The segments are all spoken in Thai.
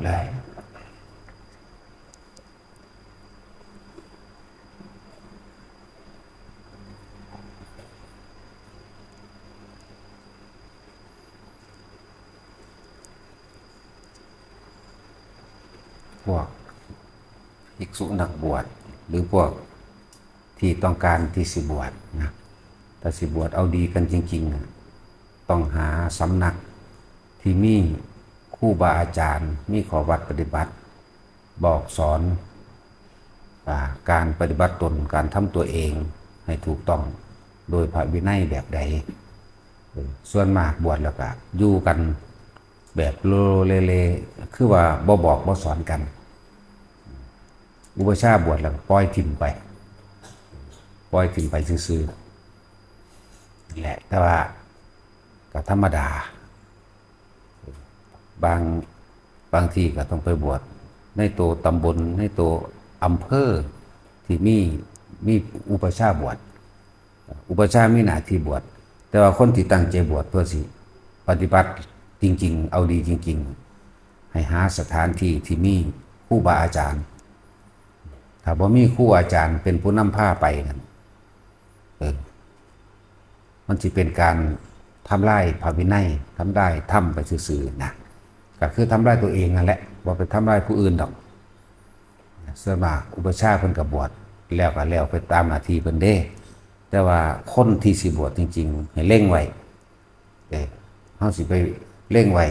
เลยพวกภิกษุนักบวชหรือพวกที่ต้องการที่สิบวชนะแต่สิบวชเอาดีกันจริงๆต้องหาสำนักที่มีครูบาอาจารย์มีข้อวัดปฏิบัติบอกสอนการปฏิบัติตนการทำตัวเองให้ถูกต้องโดยพระวินัยแบบใดส่วนมากบวชแล้วก็อยู่กันแบบโลเลเลคือว่าบ่บอกบ่สอนกันอุปชาบวชแล้วปล่อยทิมไปซื่อๆแหละแต่ว่าก็ธรรมดาบางทีก็ต้องไปบวชในตัวตำบลในตัวอำเภอที่มีอุปชาบวชอุปชามีหน้าที่บวชแต่ว่าคนที่ตั้งใจบวชเพื่อสิปฏิบัติจริงๆเอาดีจริงๆให้หาสถานที่ที่มีครูบาอาจารย์ถ้าบ่มีครูอาจารย์เป็นผู้นำพาไปนั่นมันจะเป็นการทำลายพระวินัยทำได้ทำไปซื่อๆนะก็คือทำลายตัวเองนั่นแหละบ่ไปทำลายผู้อื่นดอกส่วนมากอุปชาเพิ่นก็บวชแล้วก็แล้วไปตามหน้าที่เพิ่นเด้แต่ว่าคนที่สิบวชจริงๆให้เร่งไว้เฮาสิไปเร่งไว้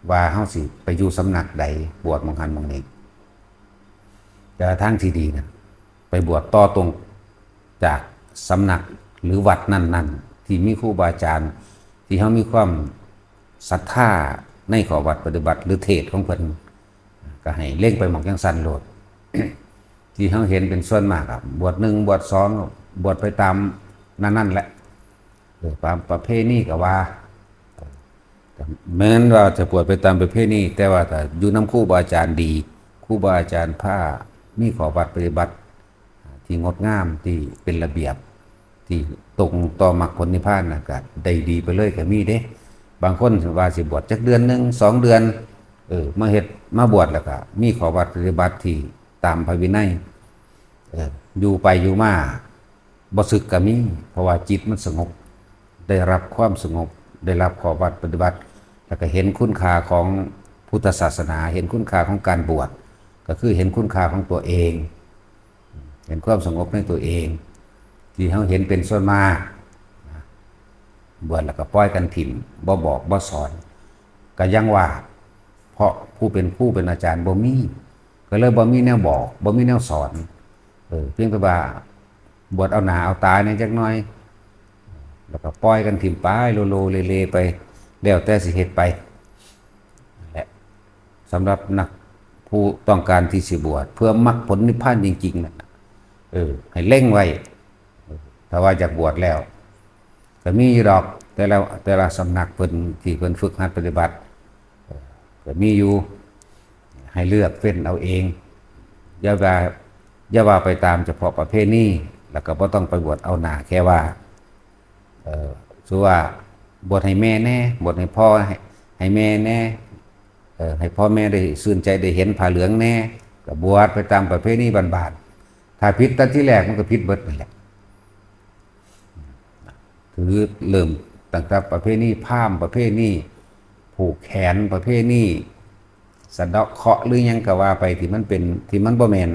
ว่าเฮาสิไปอยู่สำนักใดบวชบางหันบางนี้แต่ทางที่ดีนะไปบวชต่อตรงจากสำนักหรือวัดนั่นๆที่มีครูบาอาจารย์ที่เฮามีความศรัทธาในข้อวัดปฏิบัติหรือเทศของเพิ่นก็ให้เร่งไปหมองจังซั่นโลด ที่เฮาเห็นเป็นส่วนมากครับบวช1บวช2บวชไปตามนั่นแหละตามประเพณีก็ว่าแม้นว่าจะบวชไปตามประเพณีแต่ว่าถ้าอยู่นำครูบาอาจารย์ดีครูบาอาจารย์ผ้ามีข้อวัดปฏิบัติที่งดงามที่เป็นระเบียบที่ตรงต่อมรรคผลนิพพานนะก็ได้ดีไปเลยก็มีเด้บางคนว่าสิบวชจักเดือนนึง2 เดือนมาเฮ็ดมาบวชแล้วก็มีข้อวัดปฏิบัติที่ตามพระวินัยอยู่ไปอยู่มาบ่สึกก็มีเพราะว่าจิตมันสงบได้รับความสงบได้รับข้อวัดปฏิบัติแล้วก็เห็นคุณค่าของพุทธศาสนาเห็นคุณค่าของการบวชก็คือเห็นคุณค่าของตัวเองเห็นความสงบในตัวเองที่เขาเห็นเป็นส่วนมากบวชแล้วก็ปล่อยกันถิ่มบ่บอกบ่สอนก็ยังว่าเพราะผู้เป็นครูเป็นอาจารย์บ่มีก็เลยบ่มีแนวบอกบ่มีแนวสอนเพียงแต่ว่าบวชเอาหนาเอาตายในจักหน่อยแล้วก็ปล่อยกันถิ่มไปโลโลเลไปแล้วแต่สิเหตุไปและสำหรับนักผู้ต้องการที่สิบวชเพื่อมรรคผลนิพพานจริงๆนะให้เร่งไว้ถ้าว่าจากบวชแล้วก็มีดอกแต่ละสำนักเพิ่นที่เพิ่นฝึกหัดปฏิบัติก็มีอยู่ให้เลือกเฟ้นเอาเองอย่าว่าไปตามเฉพาะประเภทนี้แล้วก็บ่ต้องไปบวชเอาหน้าแค่ว่าถือว่าบวชให้แม่แน่บวชให้พ่อให้แม่แน่ให้พ่อแม่ได้ชื่นใจได้เห็นผ้าเหลืองแน่ก็บวชไปตามประเภทนี้บานๆถ้าผิดตั้งที่แรกมันก็ผิดเบิดนั่นแหละถือเริ่มตั้งแต่ประเภทนี้พราหมณ์ประเภทนี้ผูกแขนประเภทนี้สะเดาะเคราะห์หรือยังก็ว่าไปที่มันเป็นที่มันบ่แม่น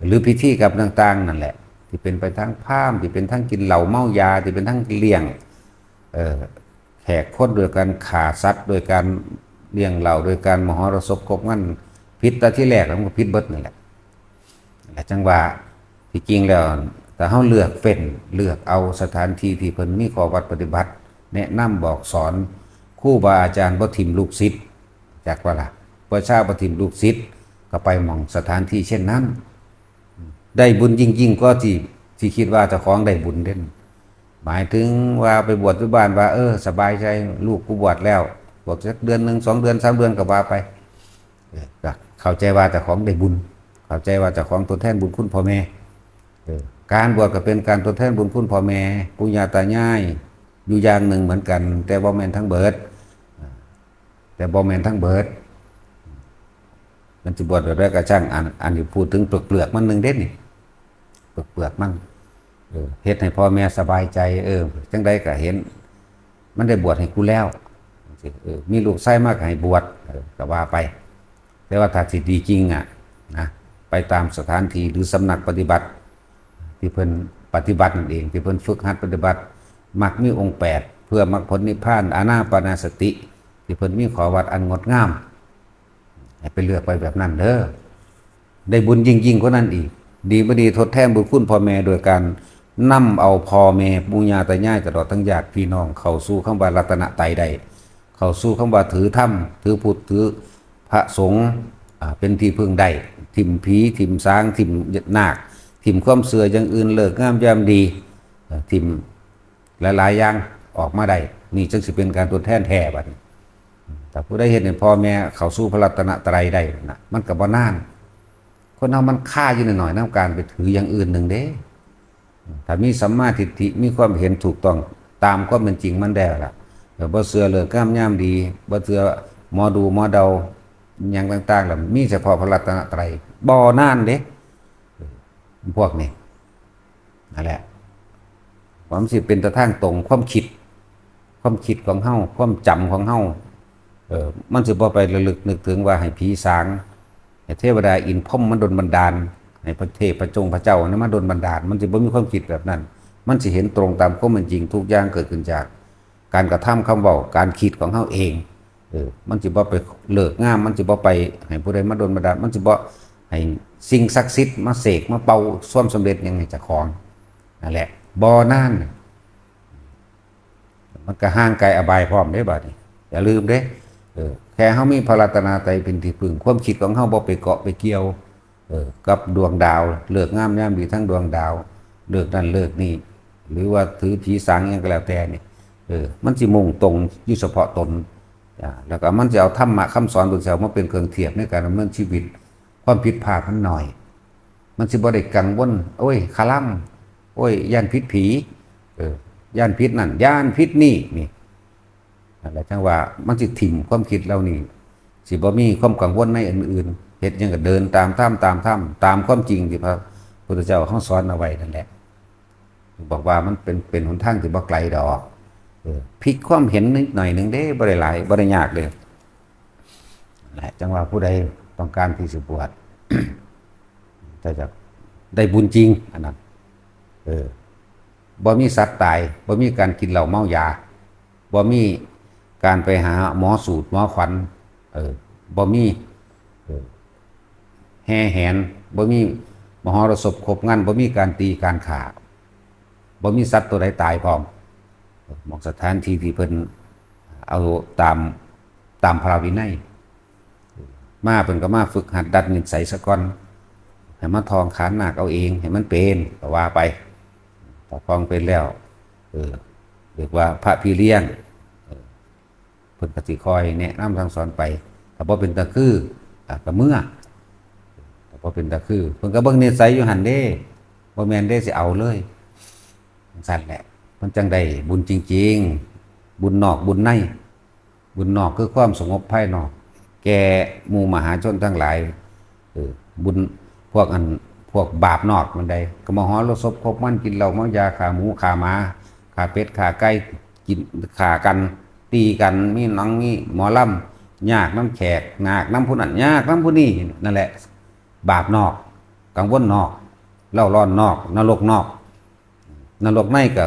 หรือพิธีกับต่างๆนั่นแหละที่เป็นไปทั้งพราหมณ์ที่เป็นทั้งกินเหล้าเมายาที่เป็นทั้งเลี้ยงแขกคนโดยการฆ่าสัตว์โดยการเลี้ยงเหล้าโดยการมหรสพคบงั้นผิดแต่ที่แรกมันก็ผิดเบิดนั่นแหละจังว่าที่จริงแล้วแต่เฮาเลือกเฟ้นเลือกเอาสถานที่ที่เพิ่นมีข้อวัดปฏิบัติแนะนำบอกสอนครูบาอาจารย์บ่ทิ่มลูกศิษย์จักว่าล่ะประชาบ่ทิ่มลูกศิษย์ก็ไปหม่องสถานที่เช่นนั้นได้บุญยิ่งๆก็ที่คิดว่าเจ้าของได้บุญเด่นหมายถึงว่าไปบวชที่บ้านว่าสบายใจลูกกูบวชแล้วบวชสักเดือนนึง2 เดือน3 เดือนก็ว่าไปก็เข้าใจว่าเจ้าของได้บุญเข้าใจว่าเจ้าของทดแทนบุญคุณพ่อแม่การบวชก็เป็นการทดแทนบุญคุณพ่อแม่ปู่ย่าตายายอยู่อย่างหนึ่งเหมือนกันแต่บ่แม่นทั้งเบิด มันจะบวชแบบไรก็ช่างอันนี้พูดถึงเปลือกมันหนึ่งเด็ดนี่เปลือกมันเฮ็ดให้พ่อแม่สบายใจจังใดก็เห็นมันได้บวชให้กูแล้วมีลูกไส้มากให้บวชก็ว่าไปแต่ว่าถ้าสิดีจริงนะไปตามสถานที่หรือสำนักปฏิบัติที่เพิ่นปฏิบัตินั่นเองที่เพิ่นฝึกหัดปฏิบัติมักมีองค์8เพื่อมรรคผลนิพพานอานาปานสติที่เพิ่นมีขอวัดอันงดงามให้ไปเลือกไปแบบนั้นเด้อได้บุญยิ่งกว่านั้นอีกดีบ่ดีทดแทนบุญคุณพ่อแม่โดยการนำเอาพ่อแม่ปู่ย่าตายายตลอดทั้งญาติพี่น้องเข้าสู่คำว่ารัตนตรัยได้เข้าสู่คำว่าถือธรรมถือพุทธถือพระสงฆ์เป็นที่พึ่งได้ทิ่มผีทิ่มสางทิ่มนาคทิ่มความเสื่ออย่างอื่นเลิกงามยามดีทิ่มหลายๆอย่างออกมาได้นี่จึงสิเป็นการทดแทนแท้บัดนี้แต่ผู้ได้เห็นพ่อแม่เข้าสู่พระรัตนตรัยได้นะมันก็บ่นานคนเรามันค่าอยู่หน่อยๆนำการไปถืออย่างอื่นหนึ่งเด้ถ้ามีสัมมาทิฏฐิมีความเห็นถูกต้องตามความเป็นจริงมันได้ล่ะบ่เสื่อเลิกงามยามดีบ่เสื่อหมอดูหมอเดาอย่างต่างๆล่ะมีเฉพาะพระรัตนตรัยบ่นานเด้พวกนี้นั่นแหละความสิเป็นตะทางตรงความคิดของเฮาความจำของเฮามันสิบ่ไประลึกนึกถึงว่าให้ผีสางให้เทวดาอินพรหมมันดลบันดาลให้พระเทพพระจงพระเจ้านั้นมาดลบันดาลมันสิบ่มีความคิดแบบนั้นมันสิเห็นตรงตามความเป็นจริงทุกอย่างเกิดขึ้นจากการกระทำคำเว้าการคิดของเฮาเองมันสิบ่ไปเลิกงามมันสิบ่ไปให้ผู้ใดมาดลบันดาลมันสิบ่ให้สิ่งศักดิ์สิทธิ์มาเสกมาเป่าส่วมสำเร็จยังไงเจ้าของนั่นแหละบ่นานมันก็ห่างไกลอบายพร้อมเด้บัดนี้อย่าลืมเด้แค่เฮามีพระรัตนตรัยเป็นที่พึ่งความคิดของเฮาบ่ไปเกาะไปเกี่ยวกับดวงดาวเลิกงามยามดีทั้งดวงดาวเลิกนั่นเลิกนี่หรือว่าถือผีสางอย่างก็แล้วแต่นี่มันสิมุ่งตรงอยู่เฉพาะตนแล้วก็มันจะเอาธรรมะคำสอนพุทธเจ้ามาเป็นเครื่องเทียบในการดำเนินชีวิตความผิดพลาดมันหน่อยมันสิบ่ได้กังวลโอ้ยคาล่ำโอ้ยย่านพิษผีย่านพิษนั่นย่านพิษนี่อะไรจังว่ามันสิถิ่มความคิดเรานี่สิบ่มีความกังวลในอื่นๆเฮ็ดยังก็เดินตามถ้ำตามความจริงที่พระพุทธเจ้าเขาสอนเอาไว้นั่นแหละบอกว่ามันเป็นหนทางที่บ่ไกลดอกพลิกความเห็นนิดหน่อยนึงเด้บ่ได้หลายบ่ได้ยากเลยแหละจังว่าผู้ใดต้องการที่สิบวช แต่จะได้บุญจริงอันนั้นบ่มีสัตว์ตายบ่มีการกินเหล้าเมายาบ่มีการไปหาหมอสูตรหมอขวัญบ่มีแห่แหนบ่มีมหรสพครบงั้นบ่มีการตีการฆ่าบ่มีสัตว์ตัวใดตายพร้อมหมอกสถานที่ที่เพิ่นเอาตามพระวินัยมาเพิ่นก็มาฝึกหัดดัดนิสัยซะก่อนให้มาทองขานนาคเอาเองให้มันเป็นก็ว่าไปพอทองเป็นแล้วเรียกว่าพระพี่เลี้ยงเพิ่นก็สิคอยแนะนำสั่งสอนไปถ้าบ่เป็นตะคือก็เมื่อถ้าบ่เป็นตะคือเพิ่นก็เบิ่งนิสัยอยู่หั่นเด้บ่แม่นเด้สิเอาเลยสั่นแหละมันจังได้บุญจริงๆบุญนอกบุญในบุญนอกคือความสงบภายนอกแก่หมู่มหาชนทั้งหลายบุญพวกบาปนอกมันใดก็มหรสพครบมันกินเหล้าเมายาขาหมูขาหมาขาเป็ดขาไก่กินขากันตีกันมีหนังมีหมอลำยากน้ำแขกงากน้ำผู้นั้นยากน้ำผู้นี้นั่นแหละบาปนอกกังวลนอกเล่าร้อนนอกนรกนอกนรกในก็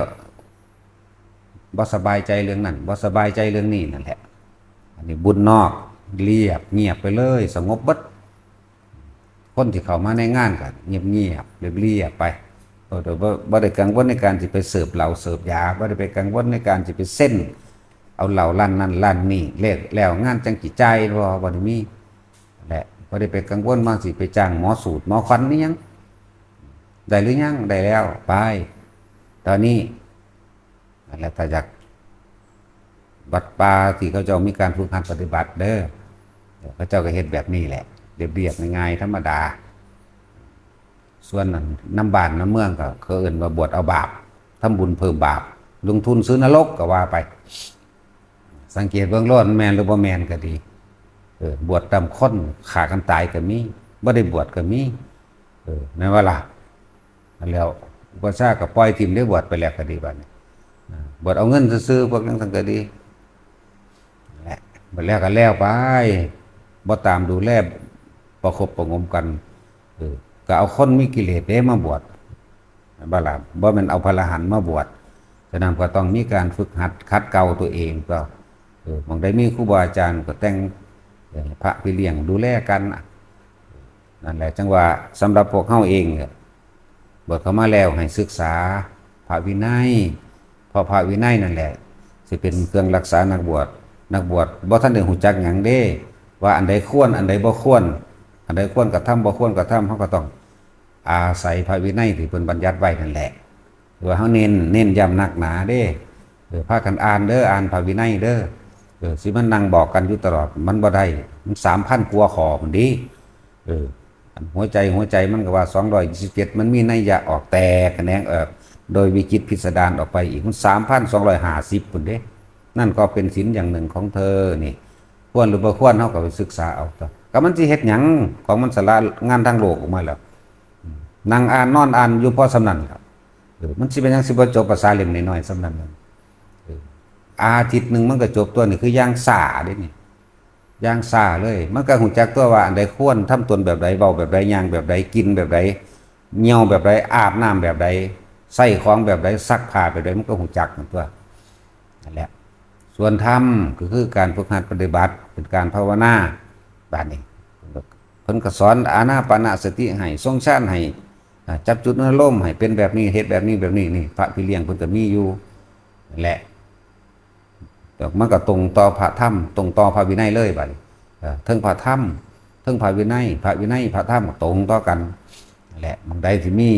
บ่สบายใจเรื่องนั้นบ่สบายใจเรื่องนี้นั่นแหละอันนี้บุญนอกเรียบเงียบไปเลยสงบเบิดคนที่เข้ามาในงานก็เงียบเรียบไปโดยบ่ได้กังวลในการที่ไปเสิร์ฟเหล้าเสิร์ฟยาบ่ได้ไปกังวลในการที่ไปเส้นเอาเหล้าลั่นนั่นลั่นนี่แล้วงานจังสิจ่ายบ่ได้มีแหละบ่ได้ไปกังวลว่าสิไปจ้างหมอสูตรหมอขวัญนี่ยังได้หรือยังได้แล้วไปตอนนี้นั่นแหละถ้าอยากวัดป่าที่เขาเจ้ามีการฝึกหัดปฏิบัติเด้อเขาเจ้าก็เฮ็ดแบบนี้แหละเรียบๆง่ายๆธรรมดาส่วนน้ำบ้านน้ำเมืองก็เขาเอิ้นว่าบวชเอาบาปทำบุญเพิ่มบาปลงทุนซื้อนรกก็ว่าไปสังเกตเบื้องโลดแมนหรือบ่แมนก็ดี บวชตามคนขากันตายก็มีบ่ได้บวชก็มีแม่นว่าล่ะแล้วอุปชาก็ปล่อยทิ่มได้บวชไปแล้วก็ดีบัดนี้บวชเอาเงินซื้อๆพวกนั้นทั้งก็ดีแหละบัดแล้วก็แล้วไปบ่ตามดูแลประคบประหงมกันก็เอาคนมีกิเลสเด้มาบวชบ่ล่ะบ่แม่นเอาพระอรหันต์มาบวชฉะนั้นก็ต้องมีการฝึกหัดขัดเกลาตัวเองก็บางได้มีครูบาอาจารย์ก็แต่งพระพี่เลี้ยงดูแลกันนั่นแหละจังว่าสำหรับพวกเฮาเองบวชเข้ามาแล้วให้ศึกษาพระวินัยเพราะพระวินัยนั่นแหละสิเป็นเครื่องรักษานักบวชบ่ทันได้ฮู้จักหยังเด้ว่าอันใดควรอันใดบ่ควรอันใดควรกระทำบ่ควรกระทำเฮาก็ต้องอาศัยพระวินัยที่เพิ่นบัญญัติไว้นั่นแหละว่าเฮาเน้นย้ำหนักหนาเด้พากันอ่านเด้ออ่านพระวินัยเด้อสิมันนั่งบอกกันอยู่ตลอดมันบ่ได้มัน 3,000 กว่าข้อพุ่นดิหัวใจมันก็ว่า227มันมีนัยยะออกแตกแขนงโดยวิจิตรพิสดารออกไปอีกมัน 3,250 พุ่นเด้นั่นก็เป็นศีลอย่างหนึ่งของเธอนี่ควรหรือบ่ควรเฮาก็ไปศึกษาเอาก็มันสิเฮ็ดหยังของมันสละงานทางโลกออกมาแล้วนั่งอ่านนอนอ่านอยู่พอสำนั้นครับมันสิเป็นหยังสิบ่จบภาษาเล่มน้อยๆสำนั้นอาทิตย์นึงมันก็จบตัวนี่คือย่างซ่าเด้นี่ย่างซ่าเลยมันก็หูจักตัวว่าอันใดควรทำตนแบบใดเว้าแบบใดย่างแบบใดกินแบบใดเหี่ยวแบบใดอาบน้ำแบบใดใส่ของแบบใดซักผ้าแบบใดมันก็หูจักตัวนั่นแหละส่วนธรรมก็คือการฝึกหัดปฏิบัติเป็นการภาวนาบัดนี้เพิ่นก็สอนอานาปานสติให้ทรงฌานให้จับจุดอารมณ์ให้เป็นแบบนี้เฮ็ดแบบนี้นี่พระพี่เลี้ยงเพิ่นก็มีอยู่นั่นแหละมันก็ตรงต่อพระธรรมตรงต่อพระวินัยเลยบัดนี้เทิงพระธรรมเทิงพระวินัยพระธรรมตรงต่อกันนั่นแหละบางใดที่มี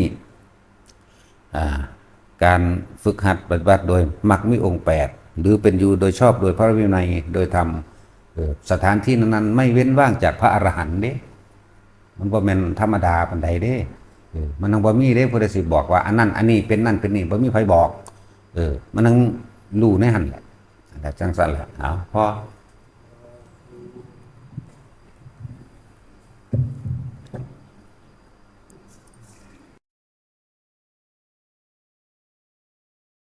การฝึกหัดปฏิบัติโดยมรรคมีองค์8หรือเป็นอยู่โดยชอบโดยพระวินัยโดยธรรมสถานที่นั้นไม่เว้นว่างจากพระอรหันต์เด้มันบ่แม่นธรรมดาปานใดเด้มันบ่มีเด้ผู้ใดสิบอกว่าอันนั้นอันนี้เป็นนั่นเป็นนี่บ่มีไผบอกมันต้องรู้ในหั่นแหละแต่จังซั่นแหละเอาพอ